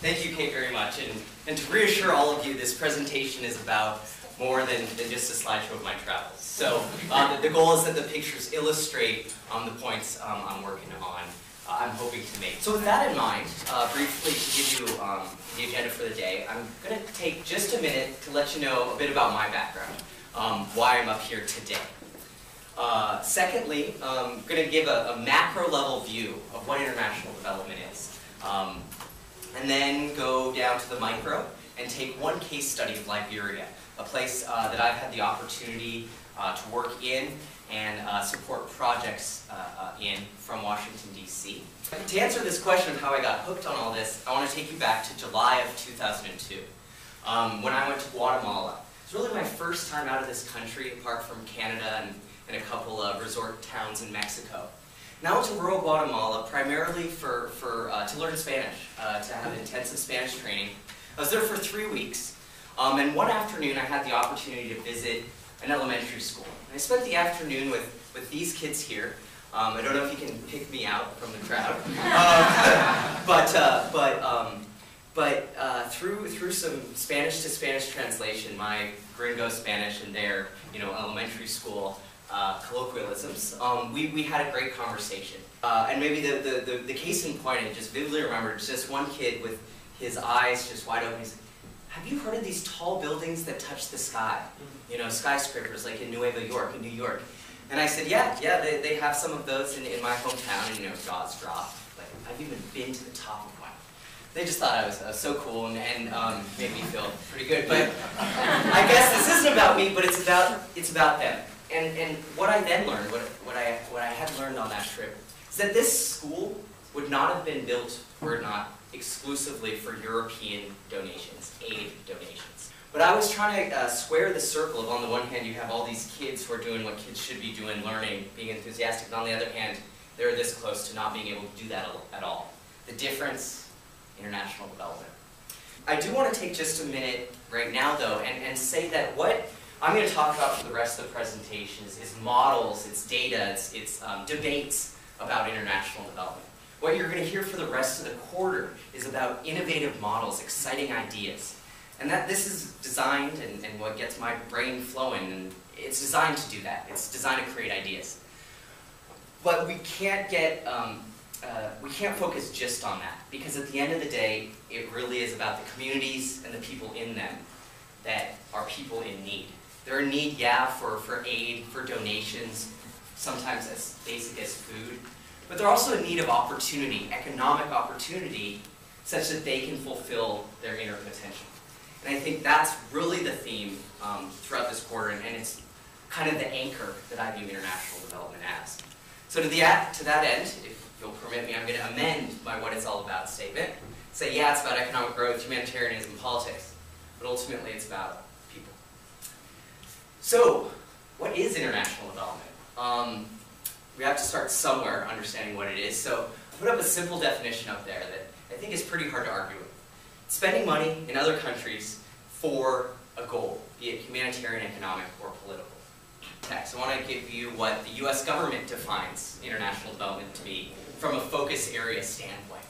Thank you, Kate, very much. And to reassure all of you, this presentation is about more than just a slideshow of my travels. So the goal is that the pictures illustrate the points I'm working on, I'm hoping to make. So with that in mind, briefly to give you the agenda for the day, I'm going to take just a minute to let you know a bit about my background, why I'm up here today. Secondly, I'm going to give a macro level view of what international development is. And then go down to the micro and take one case study of Liberia, a place that I've had the opportunity to work in and support projects in from Washington, D.C. To answer this question of how I got hooked on all this, I want to take you back to July of 2002, when I went to Guatemala. It was really my first time out of this country, apart from Canada and a couple of resort towns in Mexico. And I went to rural Guatemala primarily to learn Spanish, to have intensive Spanish training. I was there for 3 weeks, and one afternoon I had the opportunity to visit an elementary school. And I spent the afternoon with these kids here. I don't know if you can pick me out from the crowd, but through some Spanish to Spanish translation, my gringo Spanish and their elementary school colloquialisms, we had a great conversation. And maybe the case in point, I just vividly remember, just one kid with his eyes just wide open. He said, "Have you heard of these tall buildings that touch the sky? Skyscrapers like in New York." And I said, yeah, they have some of those in my hometown, and jaws dropped. Like, I've even been to the top of one. They just thought I was so cool and made me feel pretty good. But I guess this isn't about me, but it's about them. And what I then learned, what I had learned on that trip, is that this school would not have been built were it not exclusively for European donations, aid donations. But I was trying to square the circle of, on the one hand, you have all these kids who are doing what kids should be doing, learning, being enthusiastic, and on the other hand, they're this close to not being able to do that at all. The difference, international development. I do want to take just a minute right now, though, and say that what I'm going to talk about for the rest of the presentation is models, it's data, it's debates about international development. What you're going to hear for the rest of the quarter is about innovative models, exciting ideas. And that this is designed, and what gets my brain flowing, and it's designed to do that. It's designed to create ideas. But we can't focus just on that, because at the end of the day, it really is about the communities and the people in them that are people in need. They're in need, yeah, for aid, for donations, sometimes as basic as food, but they're also in need of opportunity, economic opportunity, such that they can fulfill their inner potential. And I think that's really the theme throughout this quarter, and it's kind of the anchor that I view international development as. So to that end, if you'll permit me, I'm going to amend my what it's all about statement. Say, yeah, it's about economic growth, humanitarianism, politics, but ultimately it's about people. So, what is international development? We have to start somewhere understanding what it is. So I put up a simple definition up there that I think is pretty hard to argue with. Spending money in other countries for a goal, be it humanitarian, economic, or political. Next, I want to give you what the U.S. government defines international development to be from a focus area standpoint.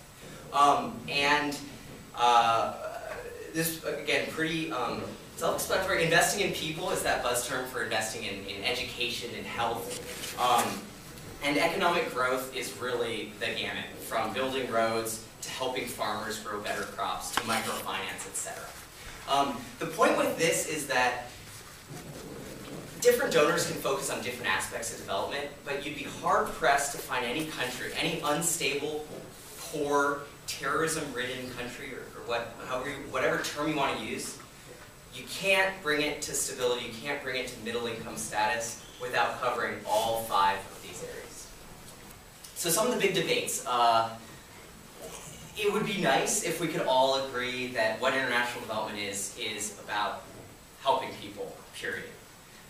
This, again, pretty self-explanatory. Investing in people is that buzz term for investing in education and health. And economic growth is really the gamut, from building roads to helping farmers grow better crops to microfinance, etc. The point with this is that different donors can focus on different aspects of development, but you'd be hard-pressed to find any country, any unstable, poor, terrorism-ridden country, or whatever term you want to use. You can't bring it to stability, you can't bring it to middle-income status without covering all 5 of these areas. So some of the big debates. It would be nice if we could all agree that what international development is about helping people, period.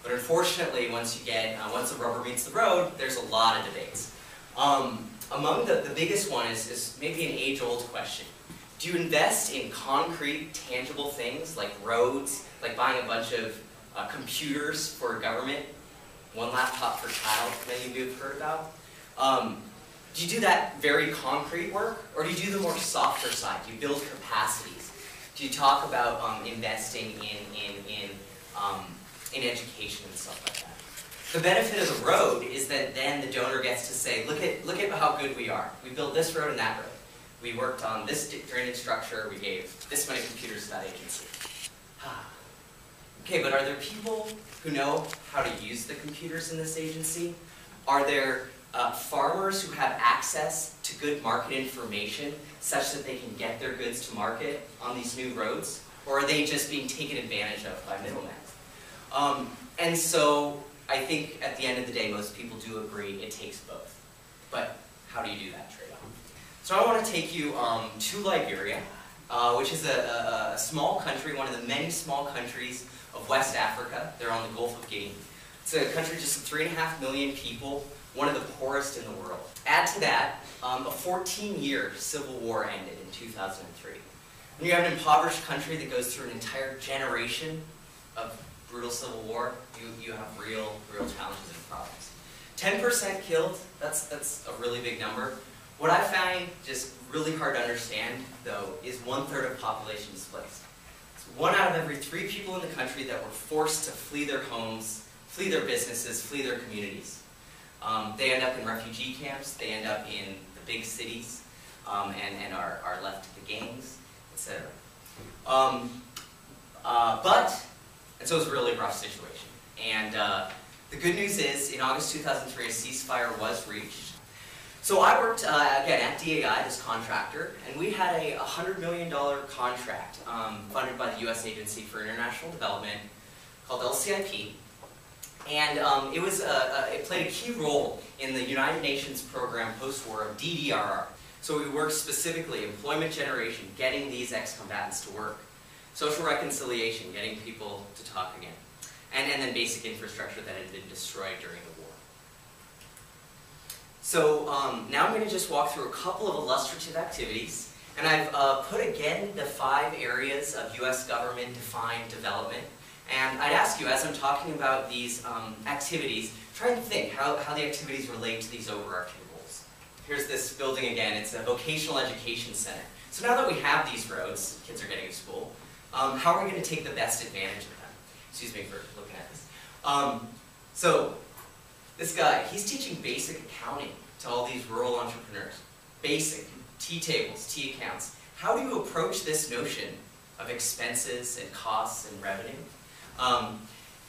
But unfortunately, once the rubber meets the road, there's a lot of debates. Among the biggest one is maybe an age-old question. Do you invest in concrete, tangible things like roads, like buying a bunch of computers for government, one laptop per child, many of you have heard about? Do you do that very concrete work, or do you do the more softer side? Do you build capacities? Do you talk about investing in education and stuff like that? The benefit of the road is that then the donor gets to say, look at how good we are. We built this road and that road. We worked on this drainage structure. We gave this many computers to that agency. Okay, but are there people who know how to use the computers in this agency? Are there farmers who have access to good market information such that they can get their goods to market on these new roads? Or are they just being taken advantage of by middlemen? And so I think at the end of the day, most people do agree it takes both. But how do you do that trade-off? So I want to take you to Liberia, which is a small country, one of the many small countries of West Africa. They're on the Gulf of Guinea. It's a country just 3.5 million people, one of the poorest in the world. Add to that, a 14-year civil war ended in 2003. When you have an impoverished country that goes through an entire generation of brutal civil war, you have real challenges and problems. 10% killed, that's a really big number. What I find just really hard to understand, though, is 1/3 of population displaced. So 1 out of every 3 people in the country that were forced to flee their homes, flee their businesses, flee their communities. They end up in refugee camps, they end up in the big cities, and are left to the gangs, etc. And so it's a really rough situation. And the good news is, in August 2003, a ceasefire was reached. So I worked, again, at DAI, this contractor, and we had a $100 million contract funded by the U.S. Agency for International Development called LCIP. And it played a key role in the United Nations program post-war of DDRR. So we worked specifically employment generation, getting these ex-combatants to work, social reconciliation, getting people to talk again, and then basic infrastructure that had been destroyed during the war. So now I'm going to just walk through a couple of illustrative activities, and I've put again the 5 areas of U.S. government-defined development. And I'd ask you, as I'm talking about these activities, try and think how the activities relate to these overarching goals. Here's this building again. It's a vocational education center. So now that we have these roads, kids are getting to school, how are we going to take the best advantage of them? Excuse me for looking at this. So this guy, he's teaching basic accounting to all these rural entrepreneurs. Basic, T-tables, T-accounts. How do you approach this notion of expenses and costs and revenue?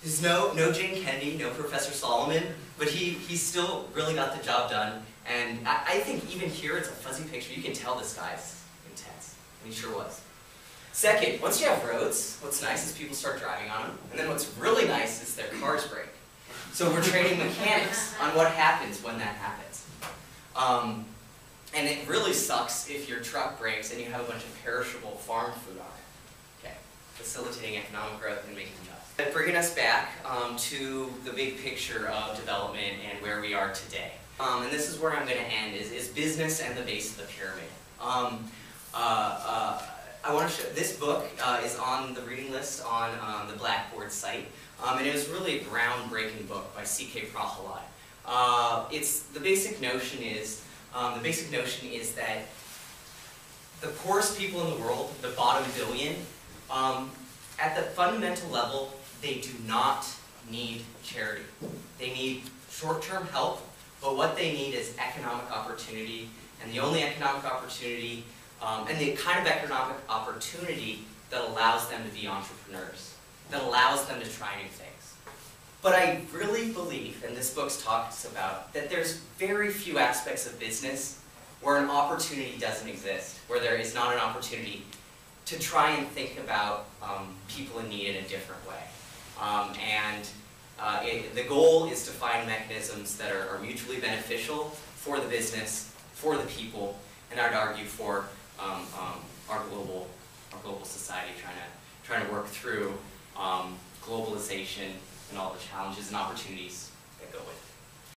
There's no Jane Kennedy, no Professor Solomon, but he still really got the job done. And I think even here, it's a fuzzy picture. You can tell this guy's intense, and he sure was. Second, once you have roads, what's nice is people start driving on them. And then what's really nice is their cars break. So we're training mechanics on what happens when that happens. And it really sucks if your truck breaks and you have a bunch of perishable farm food on it. Okay, facilitating economic growth and making jobs. Bringing us back to the big picture of development and where we are today. And this is where I'm going to end, is business and the base of the pyramid. I want to show, this book is on the reading list on the Blackboard site. And it was really a groundbreaking book by C.K. Prahalad. The basic notion is that the poorest people in the world, the bottom billion, at the fundamental level, they do not need charity. They need short-term help, but what they need is economic opportunity, and the only economic opportunity, and the kind of economic opportunity that allows them to be entrepreneurs, that allows them to try new things. But I really believe, and this book talks about, that there's very few aspects of business where an opportunity doesn't exist, where there is not an opportunity to try and think about people in need in a different way. The goal is to find mechanisms that are mutually beneficial for the business, for the people, and I'd argue for our global society trying to work through globalization and all the challenges and opportunities that go with it.